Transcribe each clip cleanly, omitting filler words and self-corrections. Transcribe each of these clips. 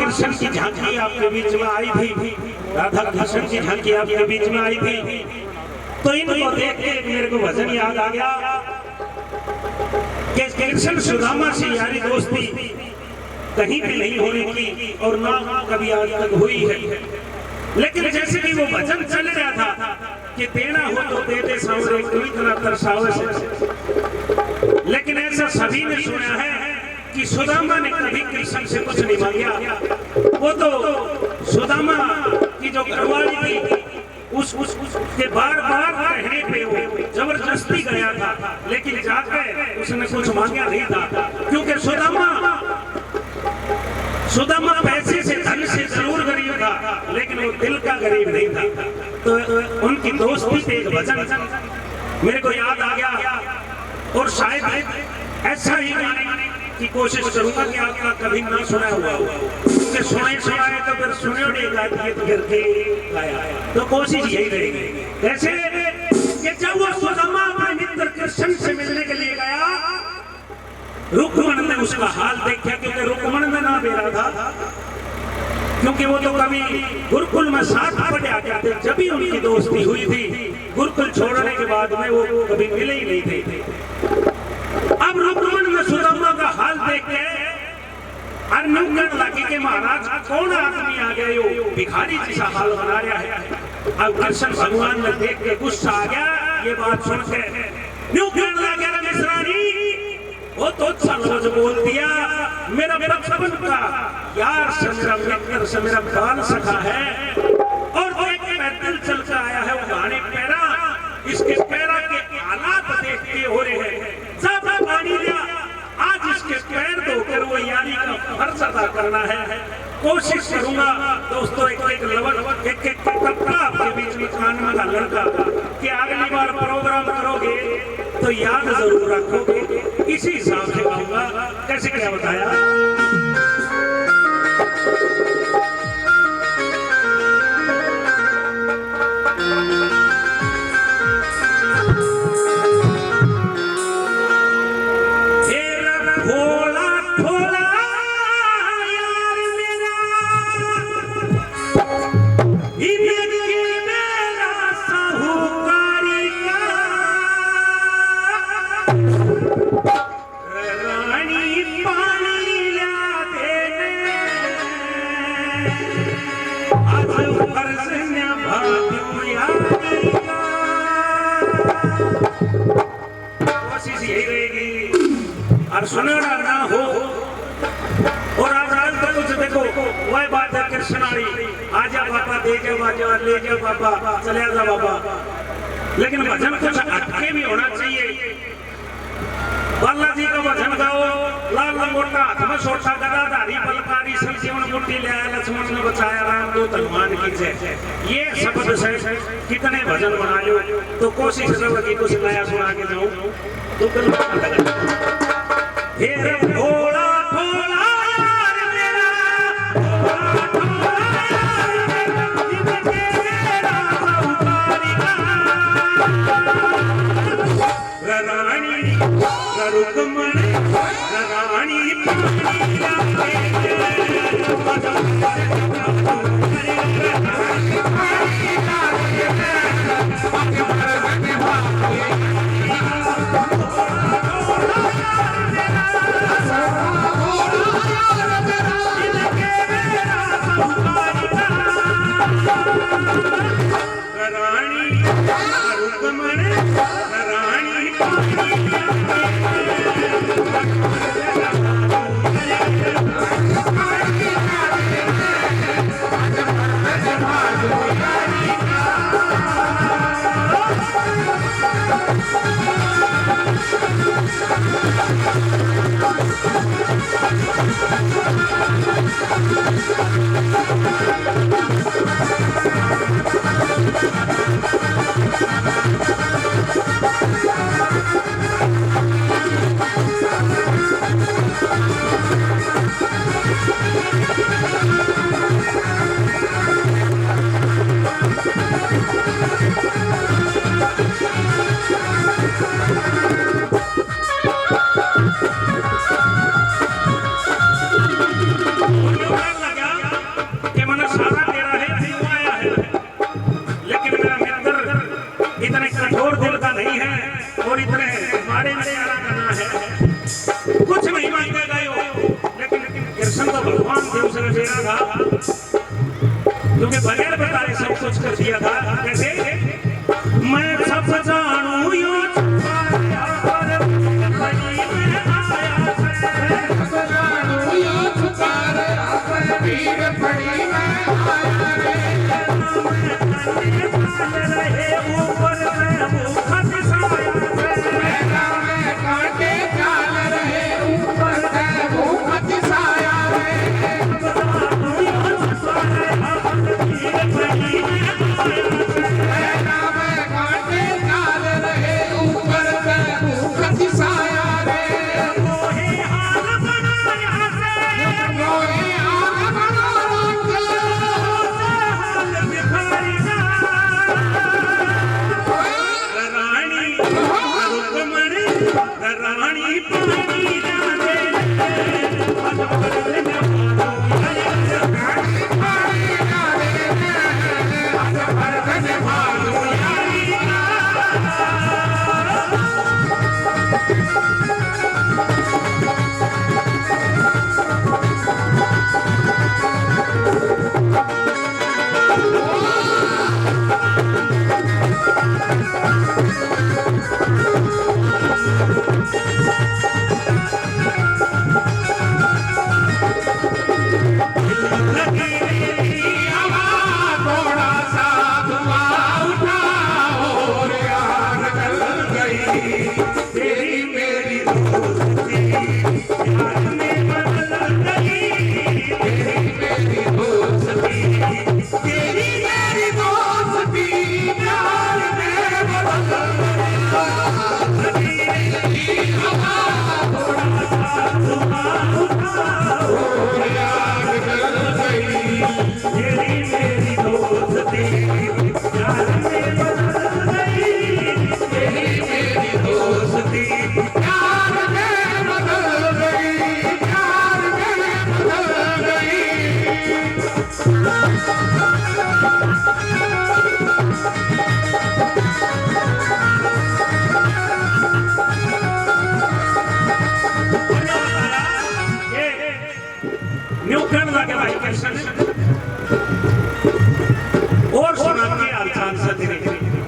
कृष्ण की झांकी आपके बीच में आई थी, राधा कृष्ण की झांकी आपके बीच में आई थी, तो इनको देख के मेरे को भजन याद आ गया कि कृष्ण सुदामा से यारी दोस्ती कहीं भी नहीं होने की और ना कभी आज तक हुई है। लेकिन जैसे कि वो भजन चल रहा था कि देना हो तो दे दे सांवरे कोई इतना तरसावे से, लेकिन ऐसा सभी ने सुना है कि सुदामा ने कभी कृष्ण से कुछ नहीं मांगा। वो तो सुदामा की जो घरवाली थी उस के बार-बार कहने पे वो जबरदस्ती गया था, लेकिन जाकर उसने कुछ मांगा नहीं था, क्योंकि सुदामा पैसे से धन से जरूर गरीब था, लेकिन वो दिल का गरीब नहीं था। तो उनकी दोस्ती पे एक भजन मेरे को याद आ गया और शायद ऐसा ही गाने की कोशिश करूंगा कि आपका कभी ना सुना हुआ हो, क्योंकि सुनाए तो फिर सुने नहीं गाती तो फिर गाया, तो कोशिश यही रहेगी। ऐसे कि जब वो सुदामा अपने मित्र कृष्ण से मिलने के लिए गया, रुक्मण ने उसका हाल देखा, क्योंकि रुक्मण में ना बेरा था, क्योंकि वो तो कभी गुरुकुल में साथ पढ़े आते थे, जब भी उनकी दोस्ती हुई थी। गुरुकुल छोड़ने के बाद में वो कभी मिले ही नहीं थे। अब रुक्मण में सुदामा का हाल देख के लगे कि महाराज कौन आदमी आ गया, यो भिखारी जैसा हाल बना रहा है। अब कृष्ण भगवान ने देख के गुस्सा आ गया, ये बात सुन के न्यू कहने लगे, वो तो अच्छा लफ्ज बोल दिया, मेरा बचपन का यार से, मेरा मित्र से, मेरा बाल सखा है, और वो एक पैदल चल कर आया है, वो गाने पैरा, इसके पैरा के हालात देख के हो रहे हैं, ज्यादा पानी लिया, आज इसके पैर धोकर वो यारी का फर्ज अदा करना है। कोशिश करूंगा दोस्तों, एक कपड़ा आपके बीच में कान में डालने का, कि अगली बार प्रोग्राम करोगे तो याद जरूर रखोगे। इसी हिसाब से कहूंगा, कैसे क्या बताया। सुनना ना हो और आज तक कुछ देखो, वही बात है कृष्णारी, आजा बाबा, दे जा बाजा, ले जा बाबा, चले जा बाबा, लेकिन भजन कुछ हटके भी होना चाहिए। बालाजी का भजन गाओ, लाल लंगोटा हाथ में छोटा गदाधारी बलकारी संजीवन मुट्ठी ले आया, लक्ष्मण ने बचाया, राम दूत हनुमान की जय, ये शब्द से कितने भजन बना लो, तो कोशिश करो कि कुछ नया सुना के जाऊं तो कल भोला भोला यार मेरा, रानी रुक्मण रानी भगवान देव से बेरा था क्योंकि बगैर बताए सब कुछ कर दिया था। कैसे मैं सब जानू यो छुपाया पर बड़ी में आया सब जानू यो छुपाया पर वीर बड़ी में आया रे रहे ऊपर में मुखत साया मैं कांटे चाल रहे ऊपर में मुखत साया रे और सुना के आचार सतरे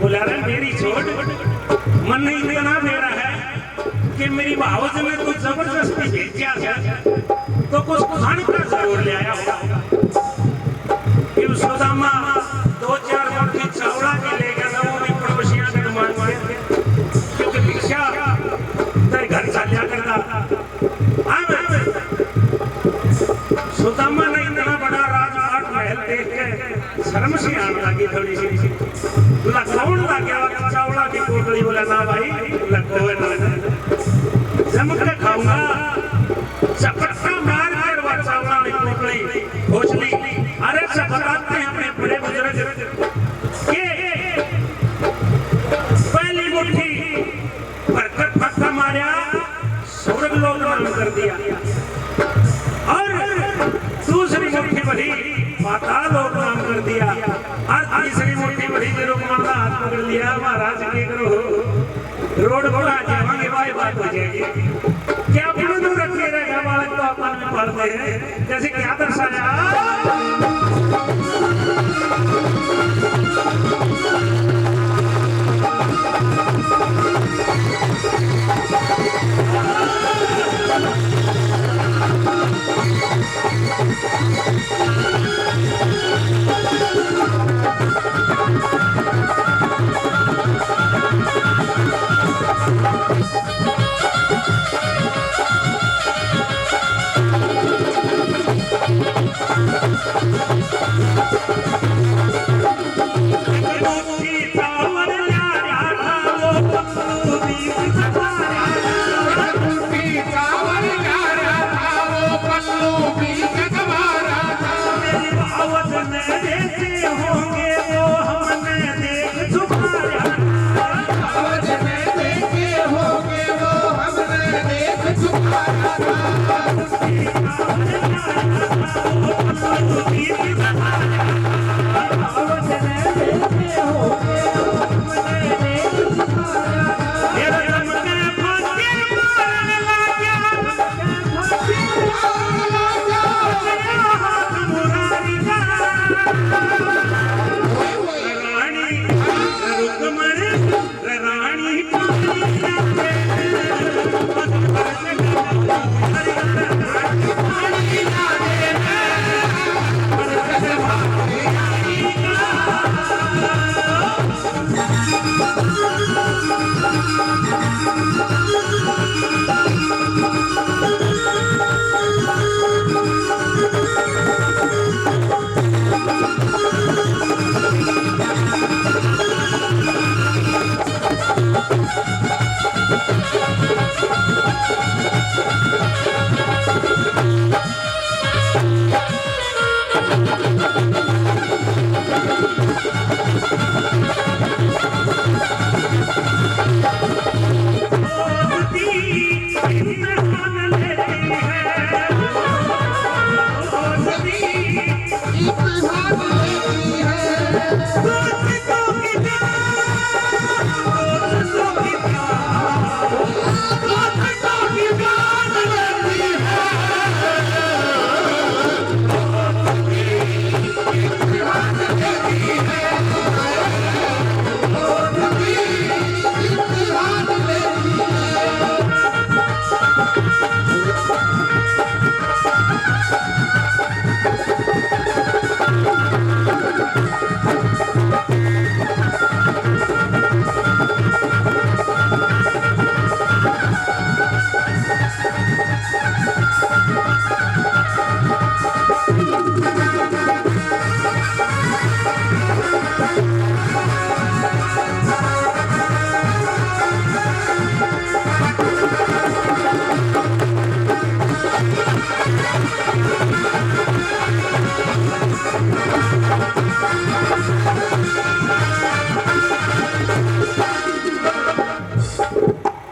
बोला रे मेरी छोड़ मन नहीं इतना मेरा है कि मेरी भावज में कुछ जबरदस्ती भेजा है तो कुछ खाने का जरूर ले आया होगा कि सुदामा 2-4 मुट्ठी चावड़ा के ले गया था वो भी पड़ोसियां से मांग के क्योंकि भिक्षा तेरे घर चलिया करता सुदामा ने इतना बड़ा राजपाट महल देख के शर्म सी आने लगी थोड़ी सी बोला कौन ला गया चावड़ा की पोटली बोला ना भाई बोला कोई ना जम के खाऊंगा चपट्टा मार कर वो चावड़ा की पोटली खोज ली अरे सब बताते हैं अपने बड़े बुजुर्ग के पहली मुट्ठी बरकत पक्का मारा स्वर्ग लोग नाम कर दिया और दूसरी मुट्ठी भरी पाताल लोग नाम कर दिया और तीसरी मुट्ठी भरी के लोग माना हाथ पकड़ लिया महाराज के करो रोड घोड़ा जाएंगे भाई बात हो जाएगी क्या अपने दूर रखे रहेगा बालक तो अपन में पढ़ते हैं जैसे क्या दर्शाया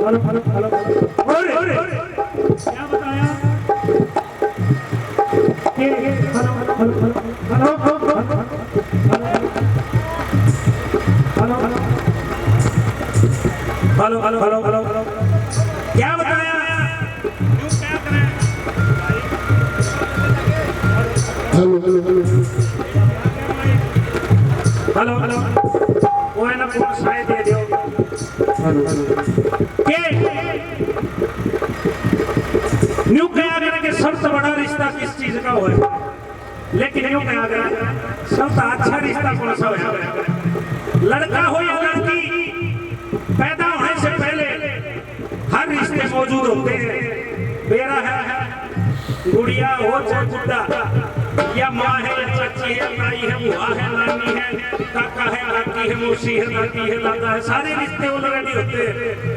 हेलो हेलो हेलो क्या बताया कि hello hello hello hello hello hello hello hello क्या बताया क्यों क्या करें हेलो हेलो हेलो हेलो वो है ना पूरा शायद दे दो हेलो हेलो न्यू कहा गया कि सबसे बड़ा रिश्ता किस चीज का हो लेकिन न्यू कहा गया सबसे अच्छा रिश्ता कौन सा है लड़का हो या लड़की पैदा होने से पहले हर रिश्ते मौजूद होते हैं बेरा है गुड़िया हो चाहे बुड्ढा या माँ है या चाची है ताई है बुआ है नानी है काका है काकी है मौसी है दादी है दादा है सारे रिश्ते ऑलरेडी होते हैं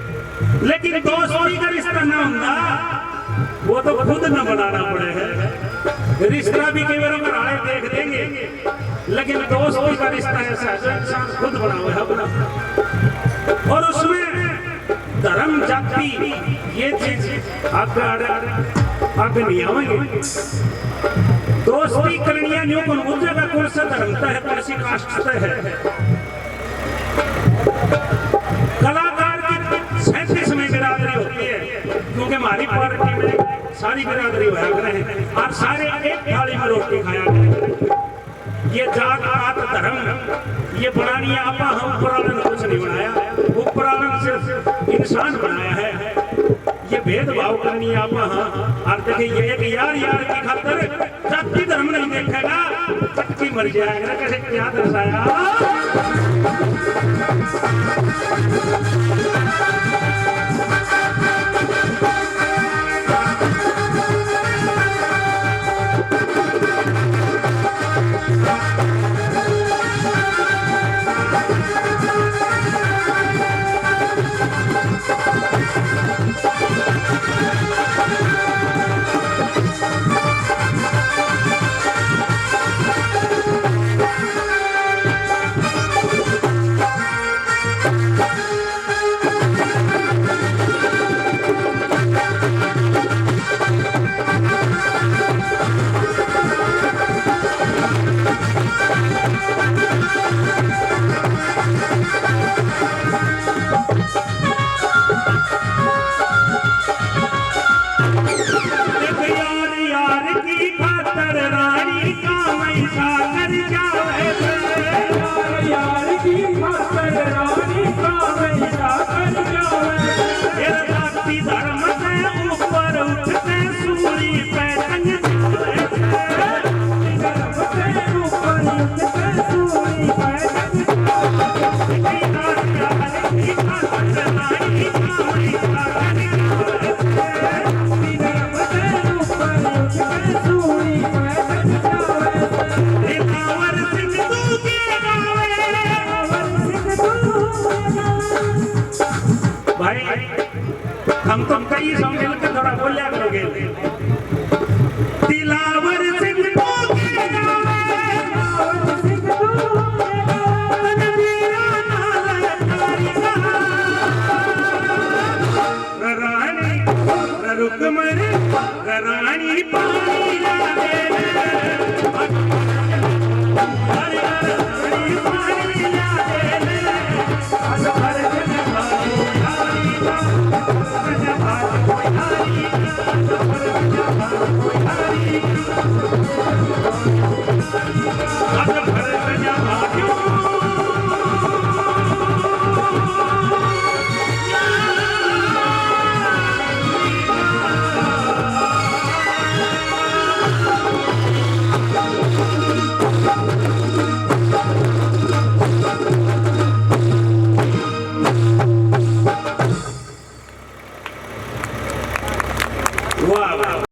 लेकिन दोस्ती का रिश्ता ना होता वो तो खुद न बनाना पड़े है रिश्ता भी कई बार घराने देख देंगे लेकिन दोस्ती का रिश्ता ऐसा है जो इंसान खुद बनावे है और उसमें धर्म जाति ये चीज आगे नहीं आवेंगे दोस्ती करनिया न्यू कौन जगह कौन सा धर्मता है कौन सी कास्ट है कलाकार की 37 में बिरादरी होती है क्योंकि हमारी पार्टी में सारी बिरादरी होया करे और सारे एक थाली में रोटी खाया करें ये जात पात धर्म ये बनानी आपा हम पुराण कुछ नहीं बनाया वो पुराण सिर्फ इंसान बनाया है ये भेदभाव करनी आपा और देखिए ये एक यार यार की खातर जाति धर्म नहीं देखेगा चक्की मर जाएगा कैसे क्या दर्शाया Power है।